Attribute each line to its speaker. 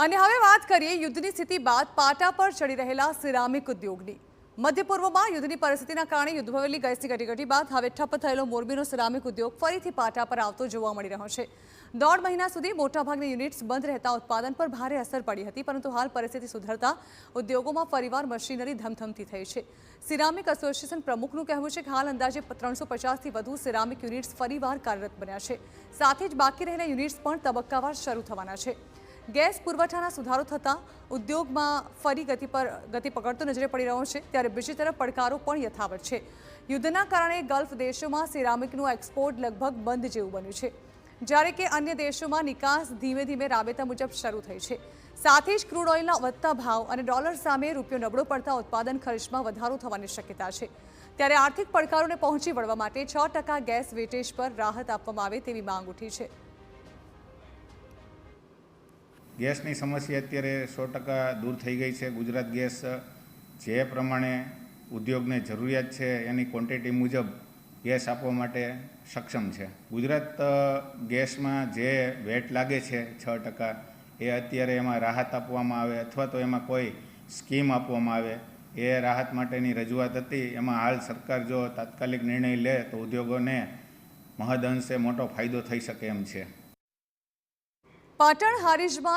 Speaker 1: અને હવે વાત કરીએ યુદ્ધની સ્થિતિ બાદ પાટા પર ચડી રહેલા સિરામિક ઉદ્યોગની। મધ્ય પૂર્વમાં યુદ્ધની પરિસ્થિતિના કારણે યુદ્ધભવેલી ગેસની ઘટીઘટી બાદ હવે ઠપ્પ થયેલો મોરબીનો સિરામિક ઉદ્યોગ ફરીથી પાટા પર આવતો જોવા મળી રહ્યો છે। 1.5 મહિના સુધી મોટાભાગની યુનિટ્સ બંધ રહેતા ઉત્પાદન પર ભારે અસર પડી હતી, પરંતુ હાલ પરિસ્થિતિ સુધરતા ઉદ્યોગોમાં ફરીવાર મશીનરી ધમધમતી થઈ છે। સિરામિક એસોસિએશન પ્રમુખનું કહેવું છે કે હાલ અંદાજે 350થી વધુ સિરામિક યુનિટ્સ ફરીવાર કાર્યરત બન્યા છે। સાથે જ બાકી રહેલા યુનિટ્સ પણ તબક્કાવાર શરૂ થવાના છે। ગેસ પુરવઠાના સુધારો થતાં ઉદ્યોગમાં ફરી ગતિ પકડતો નજરે પડી રહ્યો છે, ત્યારે બીજી તરફ પડકારો પણ યથાવત છે। યુદ્ધના કારણે ગલ્ફ દેશોમાં સિરામિકનું એક્સપોર્ટ લગભગ બંધ જેવું બન્યું છે, જ્યારે કે અન્ય દેશોમાં નિકાસ ધીમે ધીમે રાબેતા મુજબ શરૂ થઈ છે। સાથે જ ક્રૂડ ઓઇલના વધતા ભાવ અને ડોલર સામે રૂપિયો નબળો પડતા ઉત્પાદન ખર્ચમાં વધારો થવાની શક્યતા છે। ત્યારે આર્થિક પડકારોને પહોંચી વળવા માટે 6% ગેસ વેટેજ પર રાહત આપવામાં આવે તેવી માંગ ઉઠી છે।
Speaker 2: ગેસની સમસ્યા અત્યારે 100% દૂર થઈ ગઈ છે। ગુજરાત ગેસ જે પ્રમાણે ઉદ્યોગને જરૂરિયાત છે એની ક્વોન્ટિટી મુજબ ગેસ આપવા માટે સક્ષમ છે। ગુજરાત ગેસમાં જે વેટ લાગે છે 6%, એ અત્યારે એમાં રાહત આપવામાં આવે અથવા તો એમાં કોઈ સ્કીમ આપવામાં આવે, એ રાહત માટેની રજૂઆત હતી। એમાં હાલ સરકાર જો તાત્કાલિક નિર્ણય લે તો ઉદ્યોગોને મહદઅંશે મોટો ફાયદો થઈ શકે એમ છે।
Speaker 1: પાટણ હારીજમાં